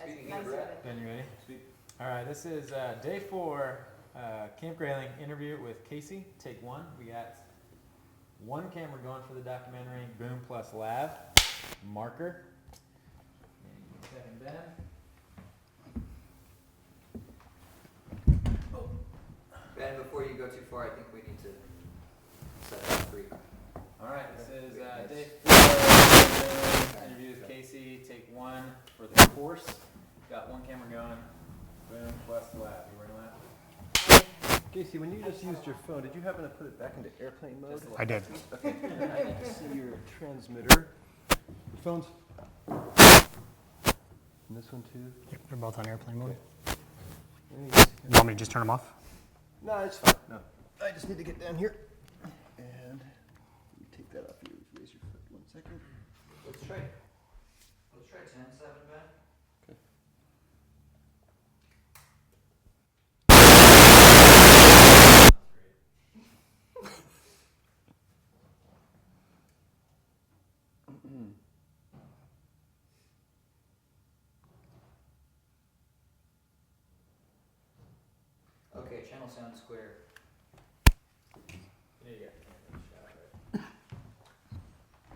nice of it. Ben, you ready? All right, this is day 4, Camp Grayling interview with Casey. Take 1. We got 1 camera going for the documentary, Boom plus Lav, marker. And second Ben. Ben, before you go too far, I think we need to set that free. All right, this is day 4, interview with Casey. Take 1 for the course. Got 1 camera going. Boom plus Lav. You wearing Lav? Casey, when you just used your phone, did you happen to put it back into airplane mode? I did. Okay. I need to see your transmitter. Your phones? And this one too? Yep, they're both on airplane mode. Okay. You want me to just turn them off? No, it's fine. No. I just need to get down here. And you take that off. You raise your foot 1 second. Let's try 10-7, Ben. Okay. Okay, channel sound square. Yeah, you got the camera shot, right?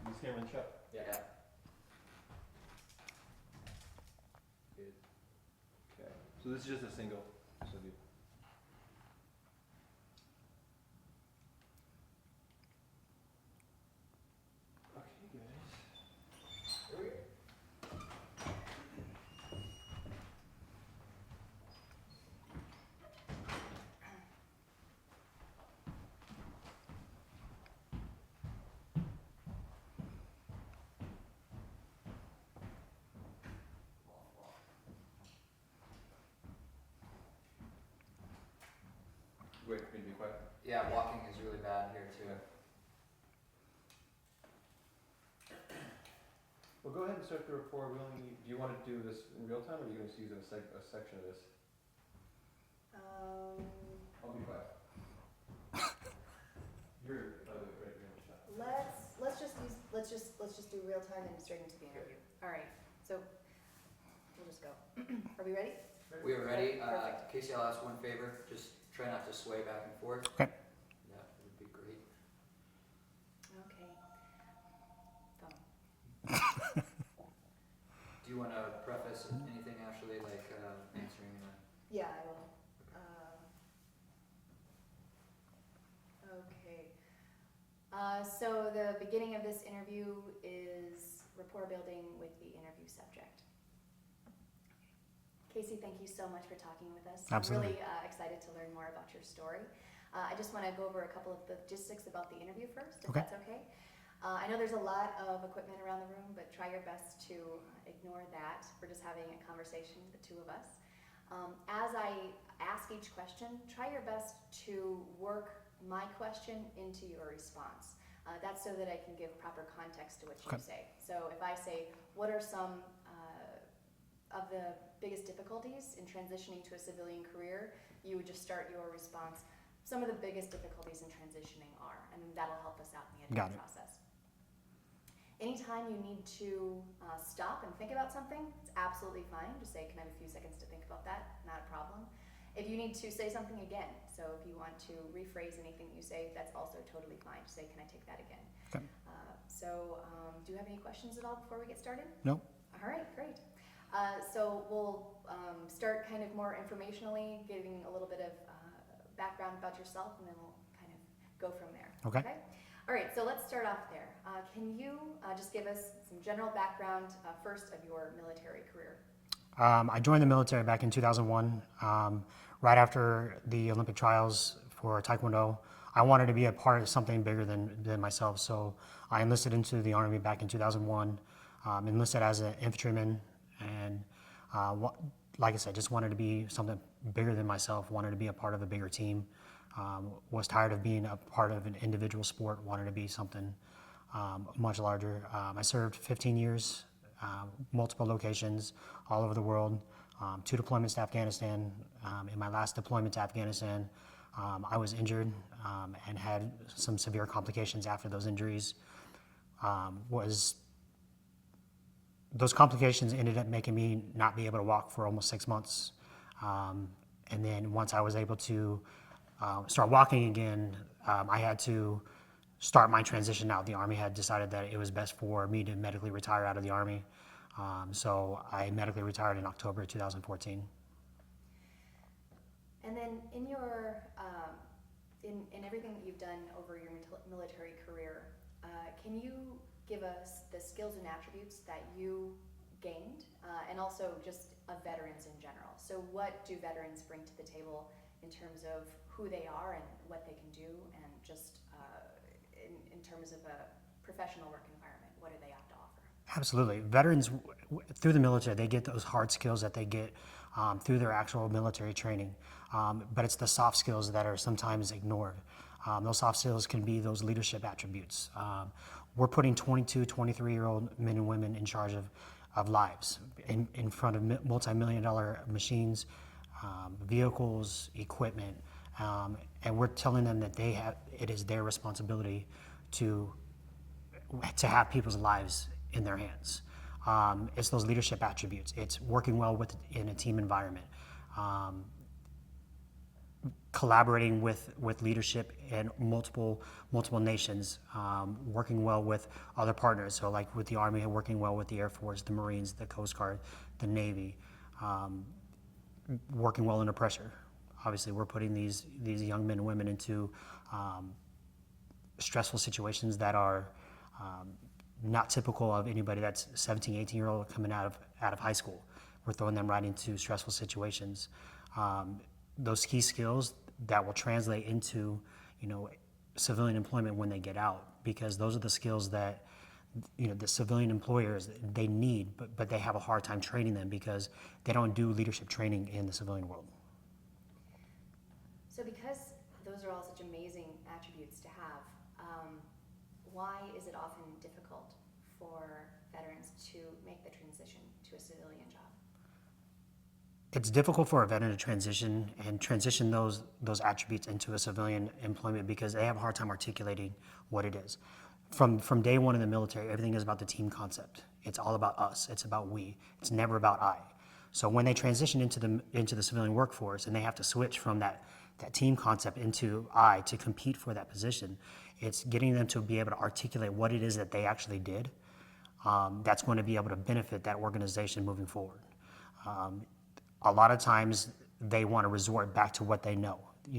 This camera in shot. Yeah. Good. Okay. So this is just a single. So the okay, guys. Here we go. Wait for me to be quiet. Yeah, walking is really bad here too. Well, go ahead and start the report. Do you want to do this in real time, or are you going to use a section of this? I'll be quiet. You're by the way, right here in the shot. Let's just do real time and straight into the interview. All right, so we'll just go. Are we ready? We are ready. Perfect. Casey, I'll ask one favor. Just try not to sway back and forth. Okay. That would be great. Okay. Phone. Do you want to preface anything, Ashley, like answering? Yeah, I will. Okay. So the beginning of this interview is rapport building with the interview subject. Casey, thank you so much for talking with us. Absolutely. I'm really excited to learn more about your story. I just want to go over a couple of the logistics about the interview first, if Okay. that's okay. I know there's a lot of equipment around the room, but try your best to ignore that. We're just having a conversation, the two of us. As I ask each question, try your best to work my question into your response. That's so that I can give proper context to what you Okay. say. So if I say, what are some of the biggest difficulties in transitioning to a civilian career, you would just start your response. Some of the biggest difficulties in transitioning are, and that'll help us out in the Got interview it. process. Anytime you need to stop and think about something, it's absolutely fine. Just say, can I have a few seconds to think about that? Not a problem. If you need to say something again, so if you want to rephrase anything you say, that's also totally fine. Just say, can I take that again? Okay. Do you have any questions at all before we get started? No. All right, great. So we'll start kind of more informationally, giving a little bit of background about yourself, and then we'll kind of go from there. Okay. All right, so let's start off there. Can you just give us some general background first of your military career? I joined the military back in 2001, right after the Olympic trials for Taekwondo. I wanted to be a part of something bigger than myself, so I enlisted into the Army back in 2001, enlisted as an infantryman, and like I said, just wanted to be something bigger than myself, wanted to be a part of a bigger team, was tired of being a part of an individual sport, wanted to be something much larger. I served 15 years, multiple locations all over the world, 2 deployments to Afghanistan. In my last deployment to Afghanistan, I was injured and had some severe complications after those injuries. Was those complications ended up making me not be able to walk for almost 6 months. And then once I was able to start walking again, I had to start my transition out. The Army had decided that it was best for me to medically retire out of the Army. So I medically retired in October 2014. And then in your, in everything that you've done over your military career, can you give us the skills and attributes that you gained, and also just of veterans in general? So what do veterans bring to the table in terms of who they are and what they can do, and just in terms of a professional work environment, what do they have to offer? Absolutely. Veterans, through the military, they get those hard skills that they get through their actual military training. But it's the soft skills that are sometimes ignored. Those soft skills can be those leadership attributes. We're putting 22, 23-year-old men and women in charge of lives, in front of multi-million-dollar machines, vehicles, equipment, and we're telling them that it is their responsibility to have people's lives in their hands. It's those leadership attributes. It's working well in a team environment, collaborating with leadership in multiple nations, working well with other partners. So like with the Army, working well with the Air Force, the Marines, the Coast Guard, the Navy, working well under pressure. Obviously, we're putting these young men and women into stressful situations that are not typical of anybody that's 17, 18-year-old coming out of high school. We're throwing them right into stressful situations. Those key skills that will translate into, civilian employment when they get out, because those are the skills that, the civilian employers, they need, but they have a hard time training them because they don't do leadership training in the civilian world. So because those are all such amazing attributes to have, why is it often difficult for veterans to make the transition to a civilian job? It's difficult for a veteran to transition those attributes into a civilian employment because they have a hard time articulating what it is. From day one in the military, everything is about the team concept. It's all about us. It's about we. It's never about I. So when they transition into the civilian workforce and they have to switch from that team concept into I to compete for that position, it's getting them to be able to articulate what it is that they actually did. That's going to be able to benefit that organization moving forward. A lot of times they want to resort back to what they know.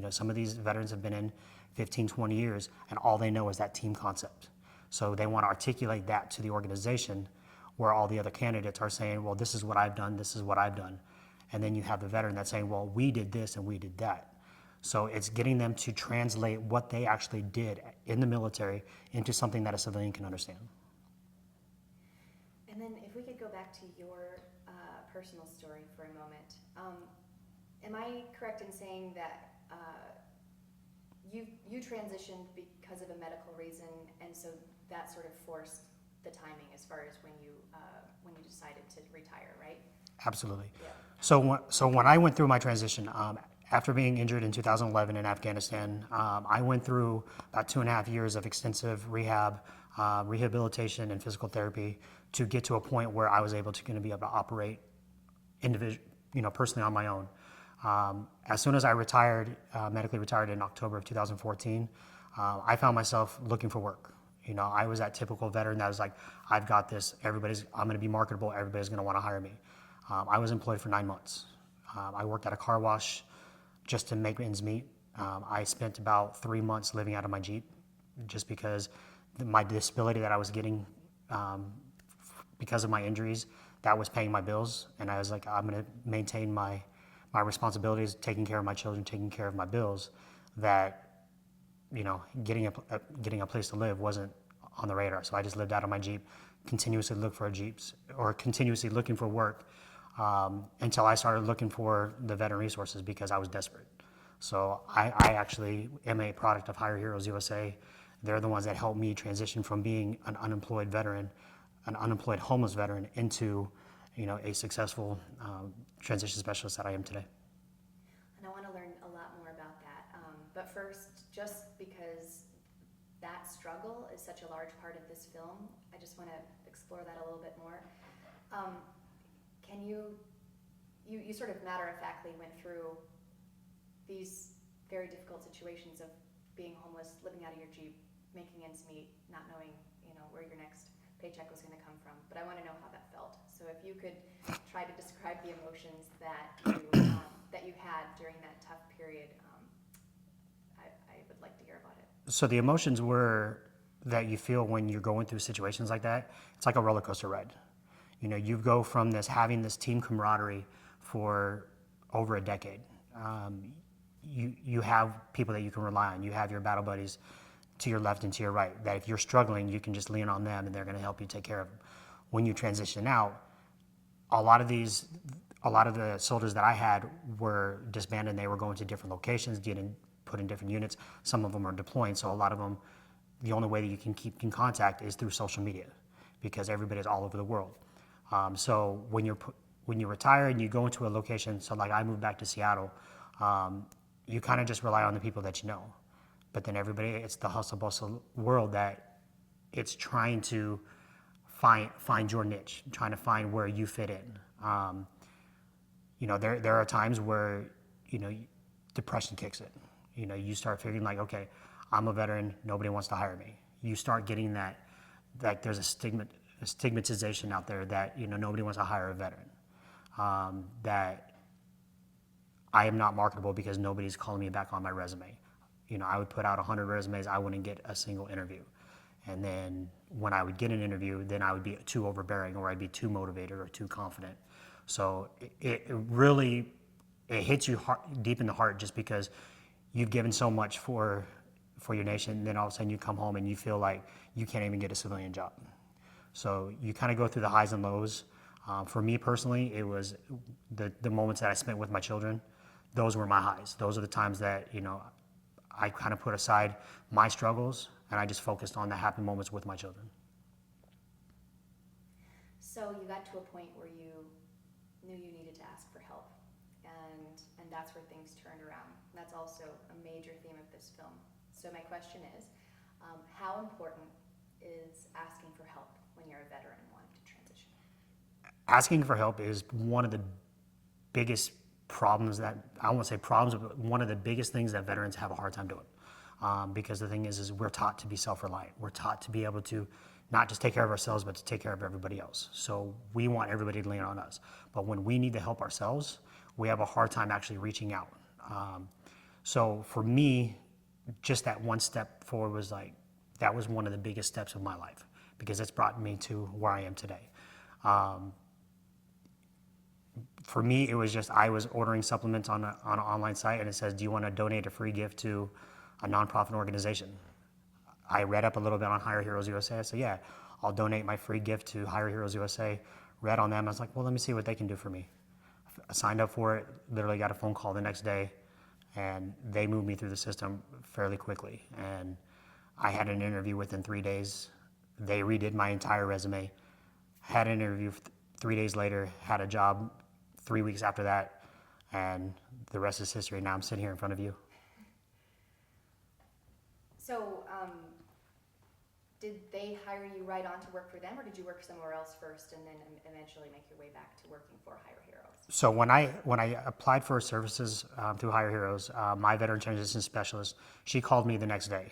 Some of these veterans have been in 15, 20 years and all they know is that team concept. So they want to articulate that to the organization where all the other candidates are saying, well, this is what I've done, this is what I've done. And then you have the veteran that's saying, well, we did this and we did that. So it's getting them to translate what they actually did in the military into something that a civilian can understand. And then if we could go back to your personal story for a moment. Am I correct in saying that you transitioned because of a medical reason, and so that sort of forced the timing as far as when you decided to retire, right? Absolutely. Yeah. So when I went through my transition, after being injured in 2011 in Afghanistan, I went through about 2.5 years of extensive rehabilitation and physical therapy to get to a point where I was going to be able to operate personally on my own. As soon as I medically retired in October of 2014, I found myself looking for work. I was that typical veteran that was like, I've got this, I'm going to be marketable, everybody's going to want to hire me. I was employed for 9 months. I worked at a car wash just to make ends meet. I spent about 3 months living out of my Jeep just because my disability that I was getting because of my injuries, that was paying my bills. And I was like, I'm going to maintain my responsibilities, taking care of my children, taking care of my bills, that, getting a place to live wasn't on the radar. So I just lived out of my Jeep, continuously looking for work until I started looking for the veteran resources because I was desperate. So I actually am a product of Hire Heroes USA. They're the ones that helped me transition from being an unemployed veteran, an unemployed homeless veteran, into a successful transition specialist that I am today. And I want to learn a lot more about that. But first, just because that struggle is such a large part of this film, I just want to explore that a little bit more. Can you sort of matter-of-factly went through these very difficult situations of being homeless, living out of your Jeep, making ends meet, not knowing, where your next paycheck was gonna come from. But I wanna know how that felt. So if you could try to describe the emotions that you had during that tough period, I would like to hear about it. So the emotions were that you feel when you're going through situations like that. It's like a roller coaster ride. You go from having this team camaraderie for over a decade. You have people that you can rely on. You have your battle buddies to your left and to your right, that if you're struggling, you can just lean on them and they're going to help you take care of them. When you transition out, a lot of the soldiers that I had were disbanded. They were going to different locations, getting put in different units. Some of them are deploying, so a lot of them, the only way that you can keep in contact is through social media, because everybody's all over the world. So when you retire and you go into a location, so like I moved back to Seattle, you kind of just rely on the people that you know. But then it's the hustle bustle world that it's trying to find your niche, trying to find where you fit in. There are times where, depression kicks in. You start figuring like, okay, I'm a veteran, nobody wants to hire me. You start getting that there's a stigmatization out there that, nobody wants to hire a veteran. That I am not marketable because nobody's calling me back on my resume. I would put out 100 resumes, I wouldn't get a single interview. And then when I would get an interview, then I would be too overbearing, or I'd be too motivated or too confident. So it really hits you deep in the heart, just because you've given so much for your nation, and then all of a sudden you come home and you feel like you can't even get a civilian job. So you kind of go through the highs and lows. For me personally, it was the moments that I spent with my children. Those were my highs. Those are the times that, I kind of put aside my struggles and I just focused on the happy moments with my children. So you got to a point where you knew you needed to ask for help, and that's where things turned around. And that's also a major theme of this film. So my question is, how important is asking for help when you're a veteran and wanting to transition? Asking for help is one of the biggest problems that, I won't say problems, but one of the biggest things that veterans have a hard time doing. Because the thing is we're taught to be self-reliant. We're taught to be able to not just take care of ourselves, but to take care of everybody else. So we want everybody to lean on us. But when we need to help ourselves, we have a hard time actually reaching out. So for me, just that one step forward that was one of the biggest steps of my life, because it's brought me to where I am today. For me, it was just, I was ordering supplements on an online site, and it says, do you want to donate a free gift to a nonprofit organization? I read up a little bit on Hire Heroes USA. I said, yeah, I'll donate my free gift to Hire Heroes USA. Read on them. I was like, well, let me see what they can do for me. I signed up for it, literally got a phone call the next day, and they moved me through the system fairly quickly. And I had an interview within 3 days. They redid my entire resume. Had an interview 3 days later, had a job 3 weeks after that, and the rest is history. Now I'm sitting here in front of you. So, did they hire you right on to work for them, or did you work somewhere else first and then eventually make your way back to working for Hire Heroes? So when I applied for services through Hire Heroes, my veteran transition specialist, she called me the next day.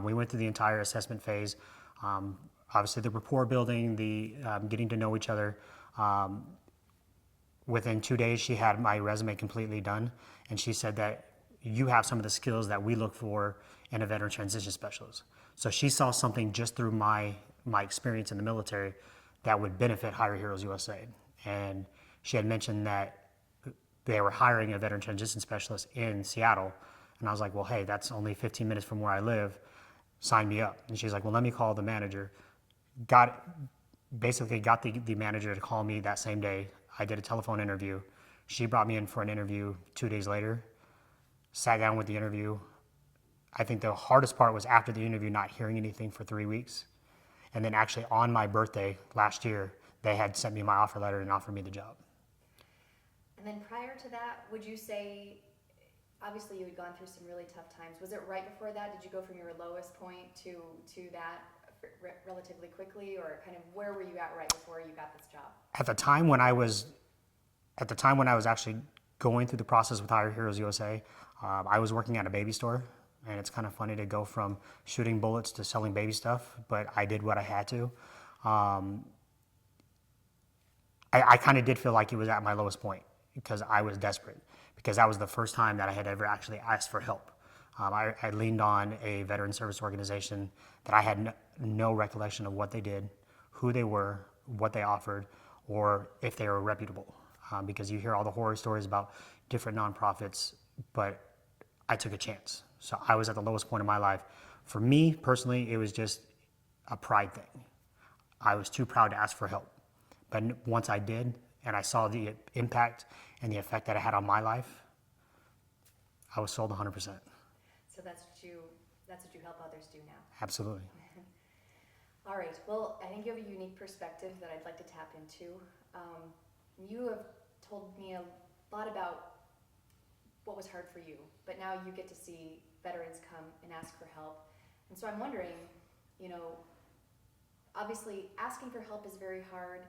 We went through the entire assessment phase. Obviously the rapport building, the getting to know each other. Within 2 days, she had my resume completely done, and she said that you have some of the skills that we look for in a veteran transition specialist. So she saw something just through my experience in the military that would benefit Hire Heroes USA. And she had mentioned that they were hiring a veteran transition specialist in Seattle. And I was like, well, hey, that's only 15 minutes from where I live. Sign me up. And she's like, well, let me call the manager. Got the manager to call me that same day. I did a telephone interview. She brought me in for an interview 2 days later. Sat down with the interview. I think the hardest part was after the interview not hearing anything for 3 weeks. And then actually on my birthday last year, they had sent me my offer letter and offered me the job. And then prior to that, would you say, obviously you had gone through some really tough times. Was it right before that? Did you go from your lowest point to that relatively quickly, or kind of where were you at right before you got this job? At the time when I was actually going through the process with Hire Heroes USA, I was working at a baby store, and it's kind of funny to go from shooting bullets to selling baby stuff, but I did what I had to. I kind of did feel like it was at my lowest point because I was desperate, because that was the first time that I had ever actually asked for help. I leaned on a veteran service organization that I had no recollection of what they did, who they were, what they offered, or if they were reputable. Because you hear all the horror stories about different nonprofits, but I took a chance. So I was at the lowest point of my life. For me personally, it was just a pride thing. I was too proud to ask for help. But once I did, and I saw the impact and the effect that it had on my life, I was sold 100%. So that's what you help others do now. Absolutely. All right. Well, I think you have a unique perspective that I'd like to tap into. You have told me a lot about what was hard for you, but now you get to see veterans come and ask for help. And so I'm wondering, you know, obviously asking for help is very hard.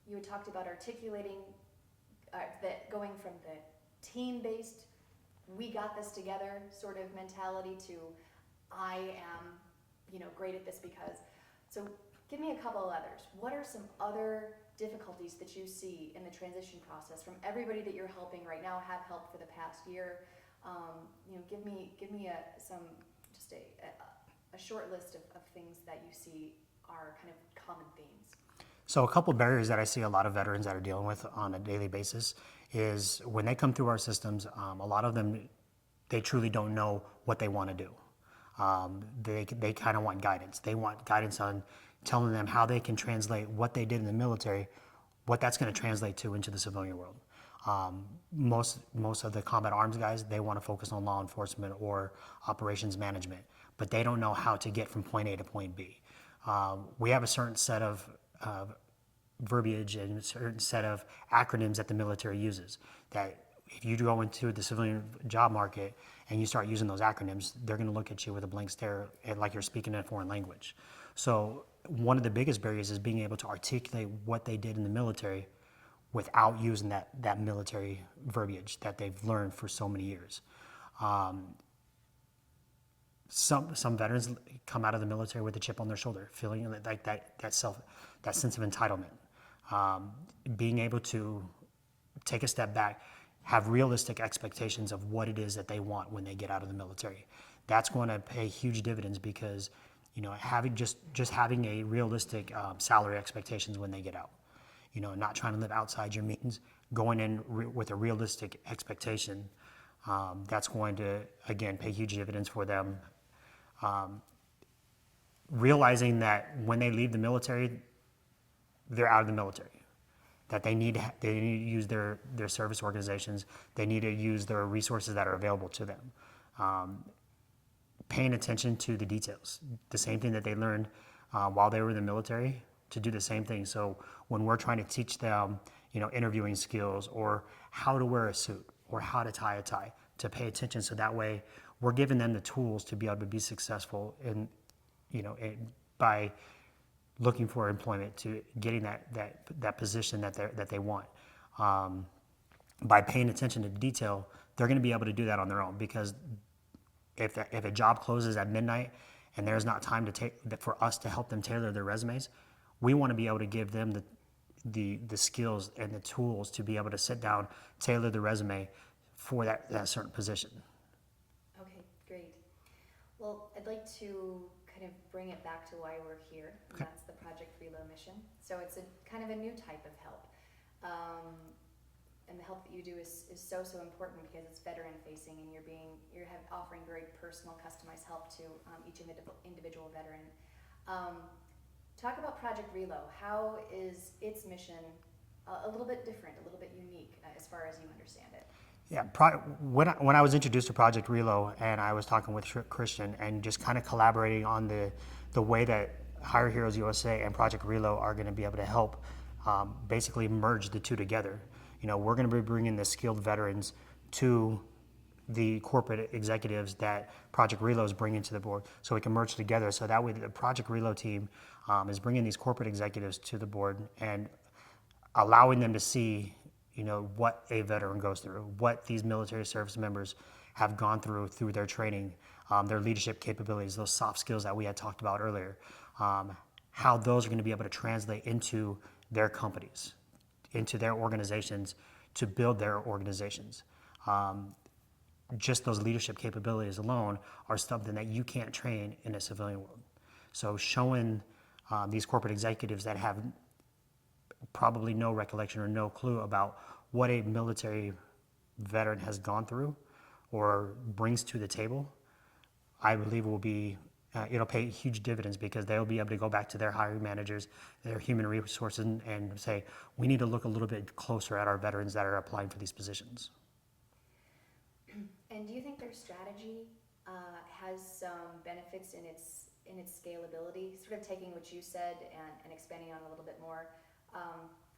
You had talked about articulating that going from the team-based, we got this together sort of mentality to I am, you know, great at this because. So give me a couple of others. What are some other difficulties that you see in the transition process from everybody that you're helping right now, have helped for the past year? You know, give me a short list of things that you see are kind of common themes. So a couple barriers that I see a lot of veterans that are dealing with on a daily basis is when they come through our systems, a lot of them, they truly don't know what they want to do. They kind of want guidance. They want guidance on telling them how they can translate what they did in the military, what that's going to translate to into the civilian world. Most of the combat arms guys, they want to focus on law enforcement or operations management, but they don't know how to get from point A to point B. We have a certain set of verbiage and a certain set of acronyms that the military uses, that if you go into the civilian job market and you start using those acronyms, they're going to look at you with a blank stare like you're speaking in a foreign language. So one of the biggest barriers is being able to articulate what they did in the military without using that military verbiage that they've learned for so many years. Some veterans come out of the military with a chip on their shoulder, feeling like that sense of entitlement. Being able to take a step back, have realistic expectations of what it is that they want when they get out of the military. That's going to pay huge dividends because, you know, having having a realistic salary expectations when they get out. You know, not trying to live outside your means, going in with a realistic expectation, that's going to, again, pay huge dividends for them. Realizing that when they leave the military, they're out of the military. That they need to use their service organizations. They need to use their resources that are available to them. Paying attention to the details, the same thing that they learned while they were in the military, to do the same thing. So when we're trying to teach them, you know, interviewing skills or how to wear a suit or how to tie a tie, to pay attention, so that way we're giving them the tools to be able to be successful in, you know, by looking for employment, to getting that position that they want. By paying attention to the detail, they're going to be able to do that on their own, because if a job closes at midnight and there's not time for us to help them tailor their resumes, we want to be able to give them the skills and the tools to be able to sit down, tailor the resume for that certain position. Okay, great. Well, I'd like to kind of bring it back to why we're here, and Okay. that's the Project Reload mission. So it's a kind of a new type of help. And the help that you do is so important because it's veteran facing, and you're offering very personal, customized help to each individual veteran. Talk about Project Reload. How is its mission a little bit different, a little bit unique as far as you understand it? Yeah, when I was introduced to Project Reload, and I was talking with Christian and just kind of collaborating on the way that Hire Heroes USA and Project Reload are going to be able to help basically merge the two together. You know, we're going to be bringing the skilled veterans to the corporate executives that Project Reload is bringing to the board, so we can merge together. So that way, the Project Reload team is bringing these corporate executives to the board and allowing them to see, what a veteran goes through, what these military service members have gone through their training, their leadership capabilities, those soft skills that we had talked about earlier, how those are going to be able to translate into their companies, into their organizations, to build their organizations. Just those leadership capabilities alone are something that you can't train in a civilian world. So showing these corporate executives that have probably no recollection or no clue about what a military veteran has gone through or brings to the table, I believe will be, it'll pay huge dividends, because they'll be able to go back to their hiring managers, their human resources, and say, we need to look a little bit closer at our veterans that are applying for these positions. And do you think their strategy has some benefits in its scalability? Sort of taking what you said and expanding on a little bit more,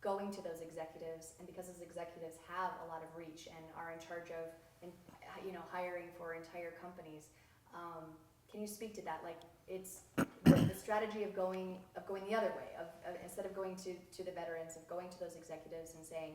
going to those executives, and because those executives have a lot of reach and are in charge of, hiring for entire companies. Can you speak to that? Like, it's the strategy of going the other way, of instead of going to the veterans, of going to those executives and saying,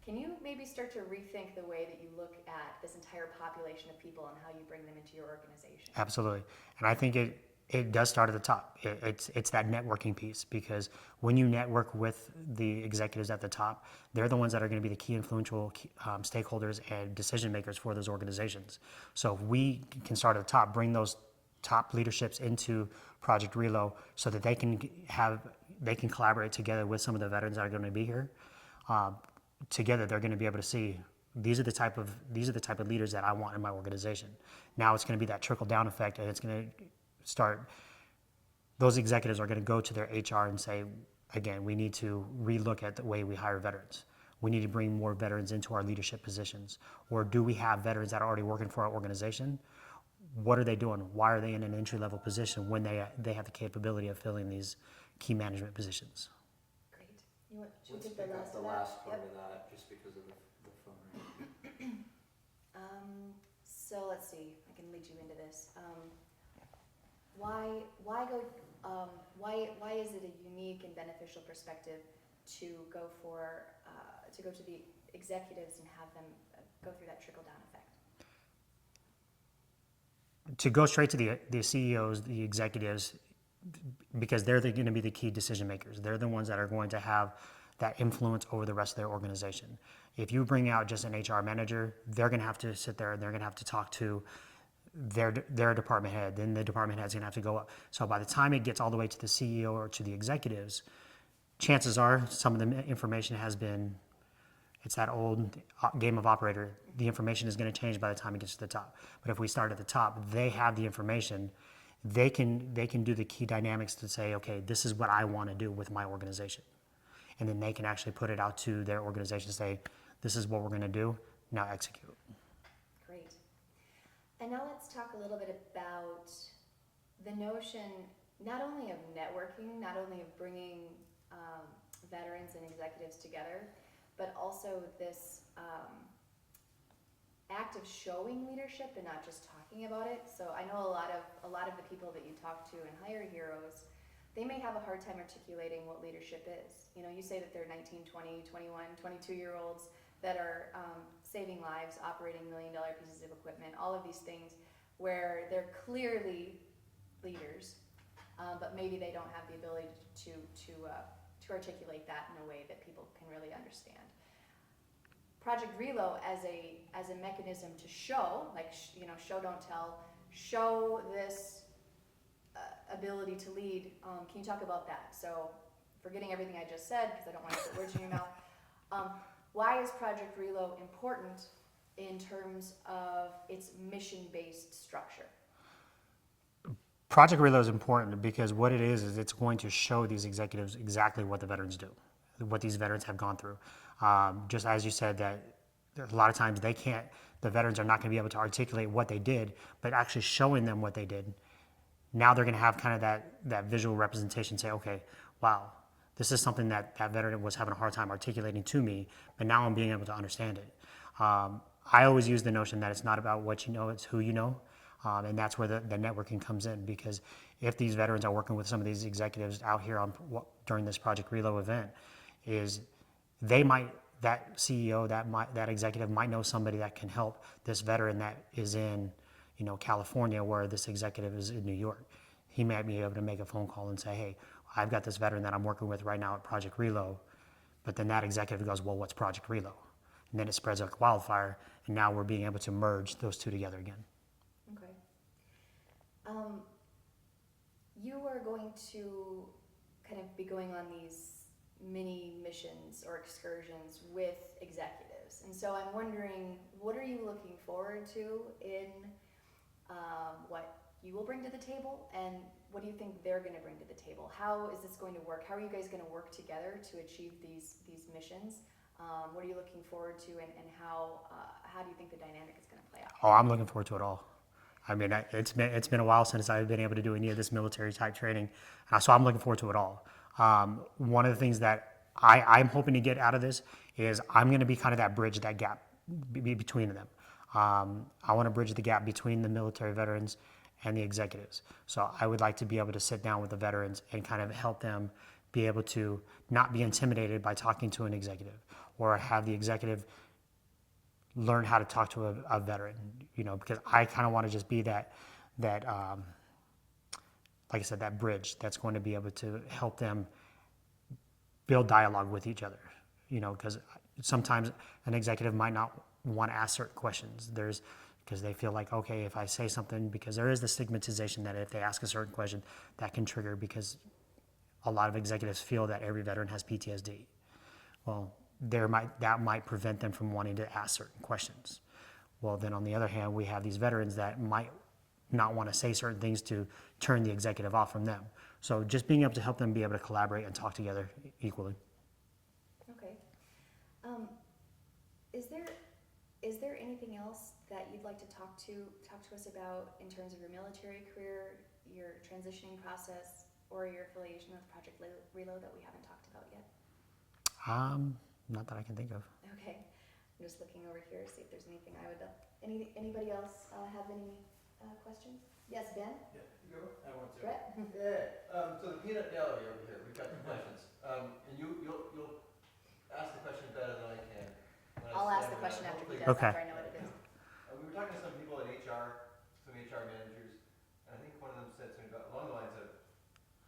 can you maybe start to rethink the way that you look at this entire population of people and how you bring them into your organization? Absolutely. And I think it does start at the top. It's that networking piece, because when you network with the executives at the top, they're the ones that are going to be the key influential stakeholders and decision makers for those organizations. So if we can start at the top, bring those top leaderships into Project Reload so that they can collaborate together with some of the veterans that are going to be here. Together, they're going to be able to see, these are the type of leaders that I want in my organization. Now it's going to be that trickle down effect, and it's going to start. Those executives are going to go to their HR and say, again, we need to relook at the way we hire veterans. We need to bring more veterans into our leadership positions. Or do we have veterans that are already working for our organization? What are they doing? Why are they in an entry level position when they have the capability of filling these key management positions? Should we Let's take the pick up last the of that? last part Yep. of that, just because of the phone ring. So let's see, I can lead you into this. Why is it a unique and beneficial perspective to go to the executives and have them go through that trickle down effect? To go straight to the CEOs, the executives, because they're going to be the key decision makers. They're the ones that are going to have that influence over the rest of their organization. If you bring out just an HR manager, they're going to have to sit there and they're going to have to talk to their department head. Then the department head's going to have to go up. So by the time it gets all the way to the CEO or to the executives, chances are some of the information has been, it's that old game of operator. The information is going to change by the time it gets to the top. But if we start at the top, they have the information. They can do the key dynamics to say, okay, this is what I want to do with my organization. And then they can actually put it out to their organization and say, this is what we're going to do, now execute. Great. And now let's talk a little bit about the notion not only of networking, not only of bringing veterans and executives together, but also this act of showing leadership and not just talking about it. So I know a lot of the people that you talk to and hire heroes, they may have a hard time articulating what leadership is. You say that they're 19, 20, 21, 22-year-olds that are saving lives, operating million-dollar pieces of equipment, all of these things where they're clearly leaders, but maybe they don't have the ability to articulate that in a way that people can really understand. Project Reload as a mechanism to show, show don't tell, show this ability to lead. Can you talk about that? So, forgetting everything I just said, because I don't want to put words in your mouth, why is Project Reload important in terms of its mission-based structure? Project Reload is important because what it is it's going to show these executives exactly what the veterans do, what these veterans have gone through. Just as you said, that a lot of times the veterans are not going to be able to articulate what they did, but actually showing them what they did. Now they're going to have kind of that visual representation, say, okay, wow, this is something that veteran was having a hard time articulating to me, but now I'm being able to understand it. I always use the notion that it's not about what you know, it's who you know. And that's where the networking comes in, because if these veterans are working with some of these executives out here on during this Project Reload event, is they might, that CEO, that executive might know somebody that can help this veteran that is in, you know, California, where this executive is in New York. He might be able to make a phone call and say, hey, I've got this veteran that I'm working with right now at Project Reload. But then that executive goes, well, what's Project Reload? And then it spreads like wildfire, and now we're being able to merge those two together again. Okay. You are going to kind of be going on these mini missions or excursions with executives. And so I'm wondering, what are you looking forward to in what you will bring to the table, and what do you think they're going to bring to the table? How is this going to work? How are you guys going to work together to achieve these missions? What are you looking forward to, and how do you think the dynamic is going to play out? Oh, I'm looking forward to it all. I mean, it's been a while since I've been able to do any of this military type training, so I'm looking forward to it all. One of the things that I'm hoping to get out of this is I'm going to be kind of that bridge, that gap between them. I want to bridge the gap between the military veterans and the executives. So I would like to be able to sit down with the veterans and kind of help them be able to not be intimidated by talking to an executive, or have the executive learn how to talk to a veteran, you know, because I kind of want to just be that like I said, that bridge that's going to be able to help them build dialogue with each other, you know, because sometimes an executive might not want to ask certain questions. Because they feel like, okay, if I say something, because there is the stigmatization that if they ask a certain question, that can trigger, because a lot of executives feel that every veteran has PTSD. Well, that might prevent them from wanting to ask certain questions. Well, then on the other hand, we have these veterans that might not want to say certain things to turn the executive off from them. So just being able to help them be able to collaborate and talk together equally. Okay. Is there anything else that you'd like to talk to us about in terms of your military career, your transitioning process, or your affiliation with Project Reload that we haven't talked about yet? Not that I can think of. Okay. I'm just looking over here to see if there's anything I would. Anybody else have any questions? Yes, Ben? Yeah, you go. I want to. Brett? Yeah, so the peanut gallery over here, we've got some questions. And you'll ask the question better than I can. I'll ask the question after he does, Okay. after I know what it is. We were talking to some people at HR, some HR managers, and I think one of them said something about along the lines of,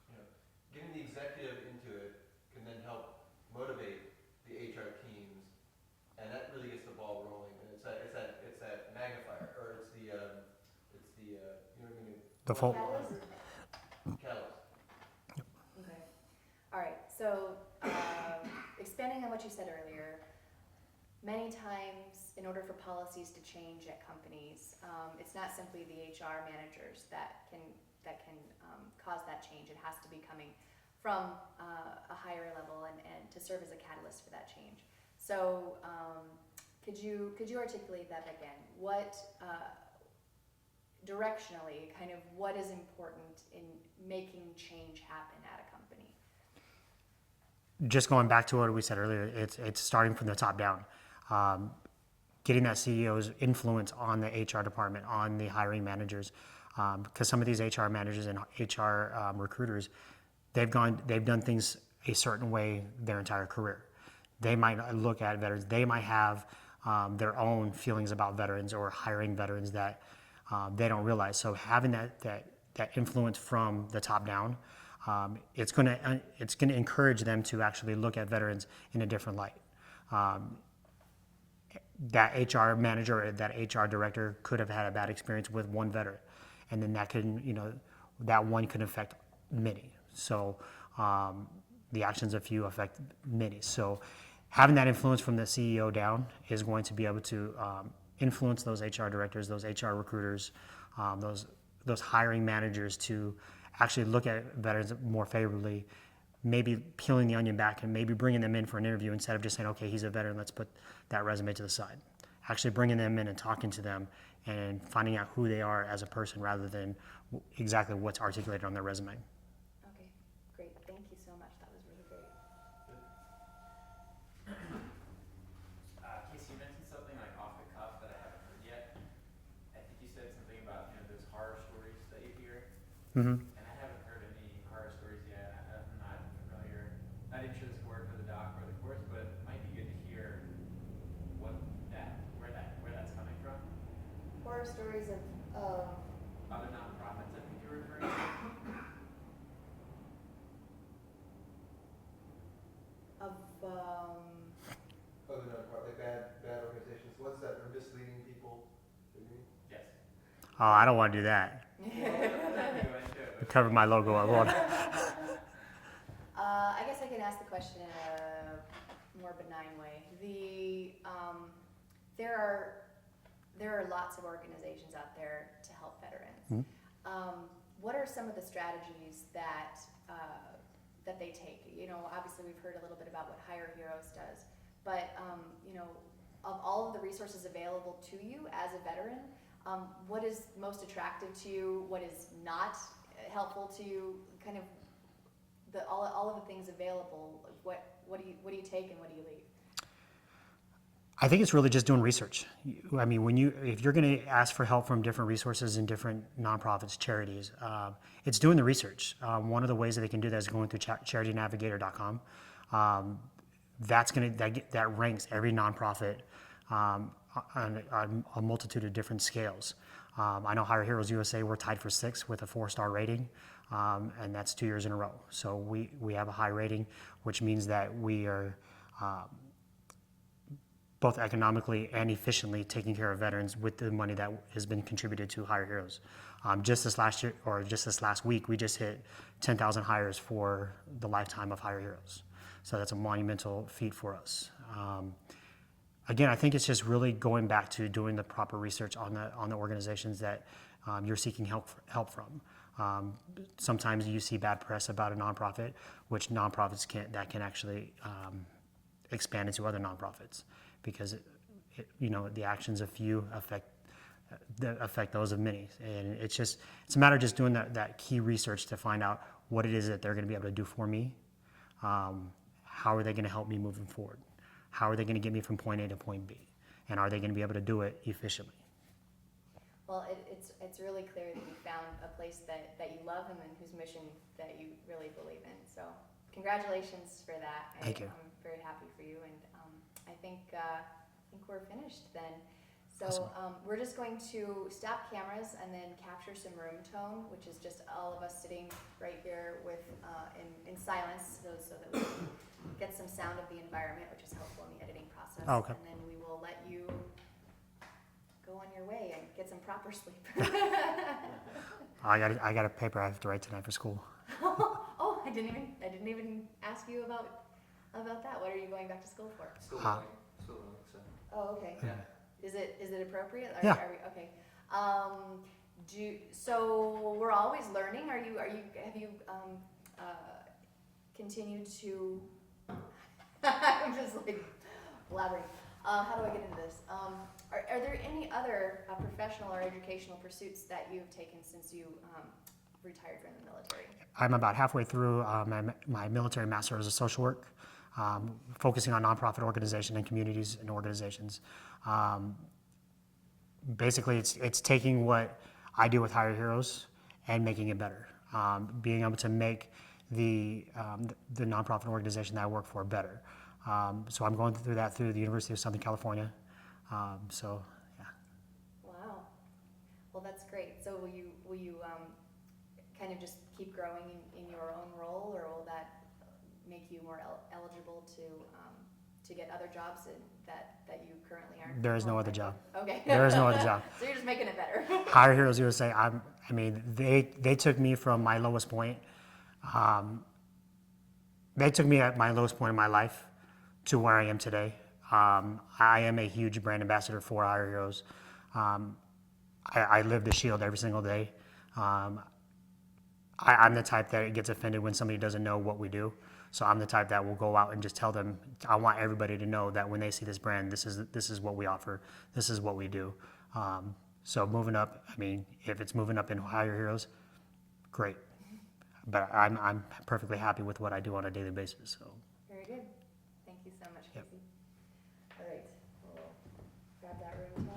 you know, getting the executive into it can then help motivate the HR teams, and that really gets the ball rolling. And it's that magnifier, or it's the you know what I mean? The full. Catalyst? Catalyst. Okay. All right. So, expanding on what you said earlier, many times, in order for policies to change at companies, it's not simply the HR managers that can cause that change. It has to be coming from a higher level and to serve as a catalyst for that change. So, could you articulate that again? What directionally, kind of what is important in making change happen at a company? Just going back to what we said earlier, it's starting from the top down. Getting that CEO's influence on the HR department, on the hiring managers, because some of these HR managers and HR recruiters, they've done things a certain way their entire career. They might look at veterans, they might have their own feelings about veterans or hiring veterans that they don't realize. So having that influence from the top down, it's going to encourage them to actually look at veterans in a different light. That HR manager or that HR director could have had a bad experience with one veteran, and then that one can affect many. So the actions of few affect many. So having that influence from the CEO down is going to be able to influence those HR directors, those HR recruiters, those hiring managers to actually look at veterans more favorably, maybe peeling the onion back and maybe bringing them in for an interview instead of just saying, okay, he's a veteran, let's put that resume to the side. Actually bringing them in and talking to them and finding out who they are as a person rather than exactly what's articulated on their resume. Okay, great. Thank you so much. That was really great. Casey, you mentioned something like off the cuff that Mm-hmm. And I haven't heard any horror stories yet. I'm not familiar, not even sure this could work for the doc or the course, but it might be good to hear where that's coming from. Horror stories of Other nonprofits, I think you're referring to. Other nonprofit, like bad organizations, ones that are misleading people. You mean? Yes. Oh, I don't want to do that. Cover my logo. I won't. I guess I can ask the question in a more benign way. There are lots of organizations out there to help veterans. What are some of the strategies that they take? You know, obviously we've heard a little bit about what Hire Heroes does, but you know, of all of the resources available to you as a veteran, what is most attractive to you? What is not helpful to you? Kind of all of the things available. What do you take and what do you leave? I think it's really just doing research. I mean, if you're going to ask for help from different resources and different nonprofits, charities, it's doing the research. One of the ways that they can do that is going through charitynavigator.com. That ranks every nonprofit on a multitude of different scales. I know Hire Heroes USA, we're tied for 6th with a 4-star rating, and that's 2 years in a row. So we have a high rating, which means that we are both economically and efficiently taking care of veterans with the money that has been contributed to Hire Heroes. Just this last week, we just hit 10,000 hires for the lifetime of Hire Heroes. So that's a monumental feat for us. Again, I think it's just really going back to doing the proper research on the organizations that you're seeking help from. Sometimes you see bad press about a nonprofit, which nonprofits can actually expand into other nonprofits, because the actions of few affect those of many, and it's a matter of just doing that key research to find out what it is that they're going to be able to do for me. How are they going to help me moving forward? How are they going to get me from point A to point B? And are they going to be able to do it efficiently? Well, it's really clear that you found a place that you love and whose mission that you really believe in. So congratulations for that. Thank you. I'm very happy for you, and I think we're finished then. So Awesome. we're just going to stop cameras and then capture some room tone, which is just all of us sitting right here with in silence, so that we can get some sound of the environment, which is helpful in the editing process. Oh, okay. And then we will let you go on your way and get some proper sleep. I got a paper I have to write tonight for school. Oh, I didn't even ask you about that. What are you going back to school for? Still learning, so. Oh, okay. Yeah. Is it appropriate? Yeah. Okay. So we're always learning. Have you continued to? I'm just like blabbering. How do I get into this? Are there any other professional or educational pursuits that you've taken since you retired from the military? I'm about halfway through my military master's of social work, focusing on nonprofit organization and communities and organizations. Basically, it's taking what I do with Hire Heroes and making it better. Being able to make the nonprofit organization that I work for better. So I'm going through that through the University of Southern California. So yeah. Wow. Well, that's great. So will you kind of just keep growing in your own role, or will that make you more eligible to get other jobs that you currently aren't? There is no other job. Okay. There is no other job. So you're just making it better. Hire Heroes USA, they took me from my lowest point. They took me at my lowest point in my life to where I am today. I am a huge brand ambassador for Hire Heroes. I live the shield every single day. I'm the type that gets offended when somebody doesn't know what we do. So I'm the type that will go out and just tell them, I want everybody to know that when they see this brand, this is what we offer, this is what we do. So moving up, if it's moving up in Hire Heroes, great. But I'm perfectly happy with what I do on a daily basis. So.